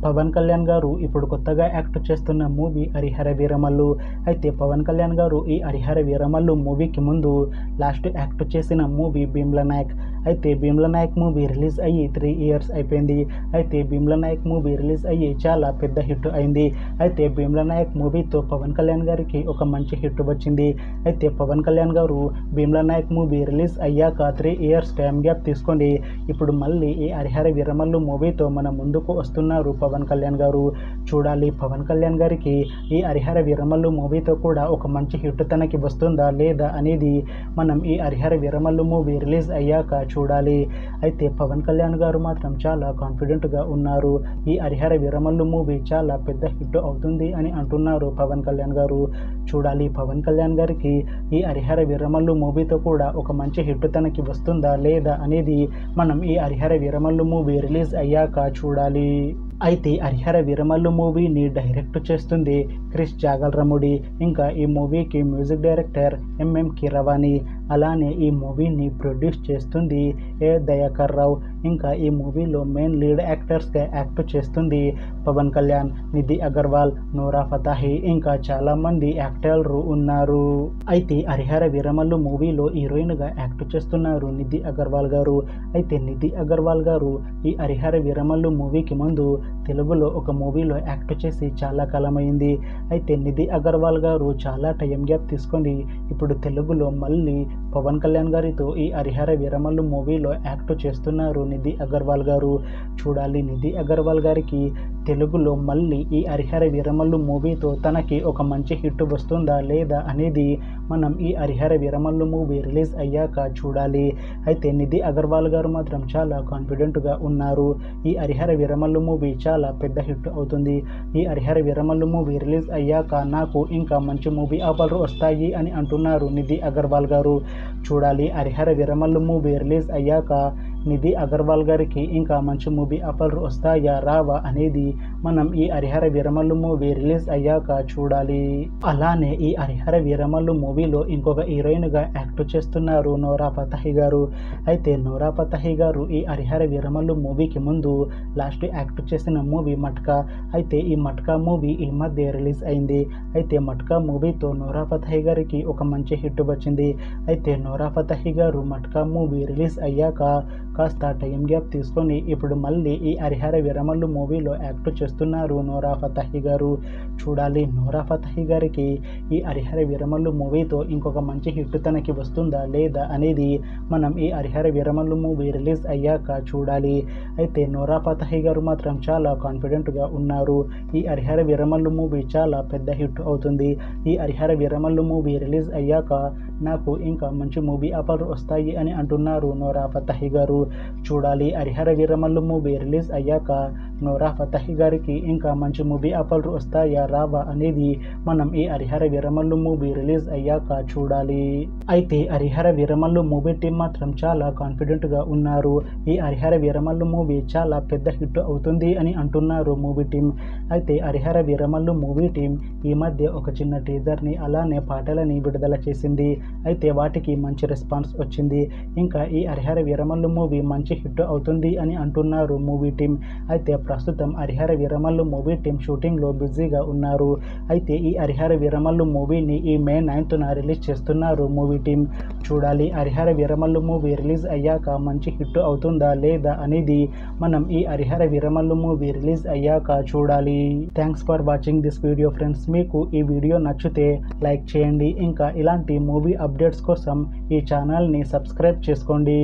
పవన్ కళ్యాణ్ గారు ఇప్పుడు కొత్తగా యాక్ట్ చేస్తున్న మూవీ హరిహర వీరమల్లు. అయితే పవన్ కళ్యాణ్ గారు ఈ హరిహర వీరమల్లు మూవీకి ముందు లాస్ట్ యాక్ట్ చేసిన మూవీ భీమ్లా నాయక్. అయితే భీమ్లా నాయక్ మూవీ రిలీజ్ అయ్యి 3 years అయిపోయింది. అయితే భీమ్లా నాయక్ మూవీ రిలీజ్ అయ్యి చాలా పెద్ద హిట్ అయింది. అయితే భీమ్లా నాయక్ మూవీతో పవన్ కళ్యాణ్ గారికి ఒక మంచి హిట్ వచ్చింది. అయితే పవన్ కళ్యాణ్ గారు భీమ్లా నాయక్ మూవీ రిలీజ్ అయ్యాక 3 years టైం గ్యాప్ తీసుకొని ఇప్పుడు మళ్ళీ ఈ హరిహర వీరమల్లు మూవీతో మన ముందుకు వస్తున్నారు పవన్ కళ్యాణ్ గారు. చూడాలి పవన్ కళ్యాణ్ గారికి ఈ హరిహర వీరమల్లు మూవీతో కూడా ఒక మంచి హిట్ తనకి వస్తుందా లేదా అనేది మనం ఈ హరిహర వీరమల్లు మూవీ రిలీజ్ అయ్యాక చూడాలి. అయితే పవన్ కళ్యాణ్ గారు మాత్రం చాలా కాన్ఫిడెంట్గా ఉన్నారు. ఈ హరిహర వీరమల్లు మూవీ చాలా పెద్ద హిట్ అవుతుంది అని అంటున్నారు పవన్ కళ్యాణ్ గారు. చూడాలి పవన్ కళ్యాణ్ గారికి ఈ హరిహర వీరమల్లు మూవీతో కూడా ఒక మంచి హిట్ తనకి వస్తుందా లేదా అనేది మనం ఈ హరిహర వీరమల్లు మూవీ రిలీజ్ అయ్యాక చూడాలి. అయితే హరిహర వీరమల్లు మూవీని డైరెక్ట్ చేస్తుంది క్రిష్ జాగల్రముడి. ఇంకా ఈ మూవీకి మ్యూజిక్ డైరెక్టర్ ఎంఎం కీరవాణి. అలానే ఈ మూవీని ప్రొడ్యూస్ చేస్తుంది ఏ దయాకర్ రావు. ఇంకా ఈ మూవీలో మెయిన్ లీడ్ యాక్టర్స్గా యాక్ట్ చేస్తుంది పవన్ కళ్యాణ్, నిధి అగర్వాల్, నూరా ఫతాహి ఇంకా చాలామంది యాక్టర్లు ఉన్నారు. అయితే హరిహర వీరమల్లు మూవీలో హీరోయిన్గా యాక్ట్ చేస్తున్నారు నిధి అగర్వాల్ గారు. అయితే నిధి అగర్వాల్ గారు ఈ హరిహర వీరమల్లు మూవీకి ముందు తెలుగులో ఒక మూవీలో యాక్ట్ చేసి చాలా కాలమైంది. అయితే నిధి అగర్వాల్ గారు చాలా టైం గ్యాప్ తీసుకొని ఇప్పుడు తెలుగులో మళ్ళీ పవన్ కళ్యాణ్ గారితో ఈ హరిహర వీరమల్లు మూవీలో యాక్ట్ చేస్తున్నారు నిధి అగర్వాల్ గారు. చూడాలి నిధి అగర్వాల్ గారికి తెలుగులో మళ్ళీ ఈ హరిహర వీరమల్లు మూవీతో తనకి ఒక మంచి హిట్ వస్తుందా లేదా అనేది మనం ఈ హరిహర వీరమల్లు మూవీ రిలీజ్ అయ్యాక చూడాలి. అయితే నిధి అగర్వాల్ గారు మాత్రం చాలా కాన్ఫిడెంట్గా ఉన్నారు. ఈ హరిహర వీరమల్లు మూవీ చాలా పెద్ద హిట్ అవుతుంది. ఈ హరిహర వీరమల్లు మూవీ రిలీజ్ అయ్యాక నాకు ఇంకా మంచి మూవీ ఆఫర్లు వస్తాయి అని అంటున్నారు నిధి అగర్వాల్ గారు. చూడాలి హరిహర వీరమల్లు మూవీ రిలీజ్ అయ్యాక నిధి అగర్వాల్ గారికి ఇంకా మంచి మూవీ ఆఫర్లు వస్తాయా రావా అనేది మనం ఈ హరిహర వీరమల్లు మూవీ రిలీజ్ అయ్యాక చూడాలి. అలానే ఈ హరిహర వీరమల్లు మూవీలో ఇంకొక హీరోయిన్గా యాక్ట్ చేస్తున్నారు నూరా ఫతాహి గారు. అయితే నూరా ఫతాహి గారు ఈ హరిహర వీరమల్లు మూవీకి ముందు లాస్ట్ యాక్ట్ చేసిన మూవీ మట్కా. అయితే ఈ మట్కా మూవీ ఈ మధ్య రిలీజ్ అయింది. అయితే మట్కా మూవీతో నూరా ఫతాహి గారికి ఒక మంచి హిట్ వచ్చింది. అయితే నూరా ఫతాహి గారు మట్కా మూవీ రిలీజ్ అయ్యాక కాస్త టైం గ్యాప్ తీసుకొని ఇప్పుడు మళ్ళీ ఈ హరిహర వీరమల్లు మూవీలో యాక్ట్ చేస్తున్నారు నూరా ఫతాహి గారు. చూడాలి నూరా ఫతాహి గారికి ఈ హరిహర వీరమల్లు మూవీతో ఇంకొక మంచి హిట్ తనకి వస్తుందా లేదా అనేది మనం ఈ హరిహర వీరమల్లు మూవీ రిలీజ్ అయ్యాక చూడాలి. అయితే నూరా ఫతాహి గారు మాత్రం చాలా కాన్ఫిడెంట్గా ఉన్నారు. ఈ హరిహర వీరమల్లు మూవీ చాలా పెద్ద హిట్ అవుతుంది. ఈ హరిహర వీరమల్లు మూవీ రిలీజ్ అయ్యాక నాకు ఇంకా మంచి మూవీ ఆఫర్లు వస్తాయి అని అంటున్నారు నూరా ఫతాహి గారు. చూడాలి హరిహర వీరమల్లు మూవీ రిలీజ్ అయ్యాక నూరా ఫతాహి గారికి ఇంకా మంచి మూవీ ఆఫర్లు వస్తాయా రావా అనేది మనం ఈ హరిహర వీరమల్లు మూవీ రిలీజ్ అయ్యాక చూడాలి. అయితే హరిహర వీరమల్లు మూవీ టీం మాత్రం చాలా కాన్ఫిడెంట్గా ఉన్నారు. ఈ హరిహర వీరమల్లు మూవీ చాలా పెద్ద హిట్ అవుతుంది అని అంటున్నారు మూవీ టీం. అయితే హరిహర వీరమల్లు మూవీ టీం ఈ మధ్య ఒక చిన్న టీజర్ని అలానే పాటలని విడుదల చేసింది. అయితే వాటికి మంచి రెస్పాన్స్ వచ్చింది. ఇంకా ఈ హరిహర వీరమల్లు మూవీ మంచి హిట్ అవుతుంది అని అంటున్నారు మూవీ టీం. అయితే ప్రస్తుతం హరిహర వీరమల్లు మూవీ టీం షూటింగ్లో బిజీగా ఉన్నారు. అయితే ఈ హరిహర వీరమల్లు మూవీని ఈ May 9th రిలీజ్ చేస్తున్నారు మూవీ టీం. చూడాలి హరిహర వీరమల్లు మూవీ రిలీజ్ అయ్యాక మంచి హిట్ అవుతుందా లేదా అనేది మనం ఈ హరిహర వీరమల్లు మూవీ రిలీజ్ అయ్యాక చూడాలి. Thanks for watching this video friends. మీకు ఈ వీడియో నచ్చితే లైక్ చేయండి. ఇంకా ఇలాంటి మూవీ అప్డేట్స్ కోసం ఈ ఛానల్ని సబ్స్క్రైబ్ చేసుకోండి.